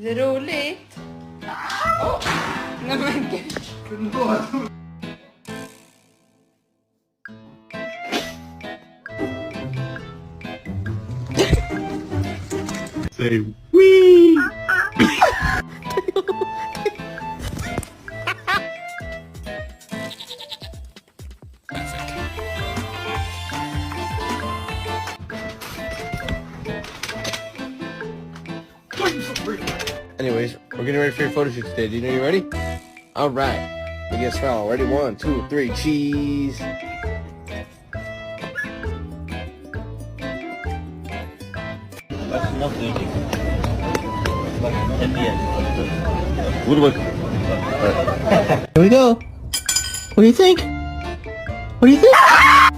Är det roligt? Oh. Nej men gud. Say wee! Anyways, we're getting ready for your photo shoot today. Do you know you're ready? Alright. You get a smile. Ready? 1, 2, 3, cheese. That's nothing. In the end. What do I... Here we go. What do you think? What do you think?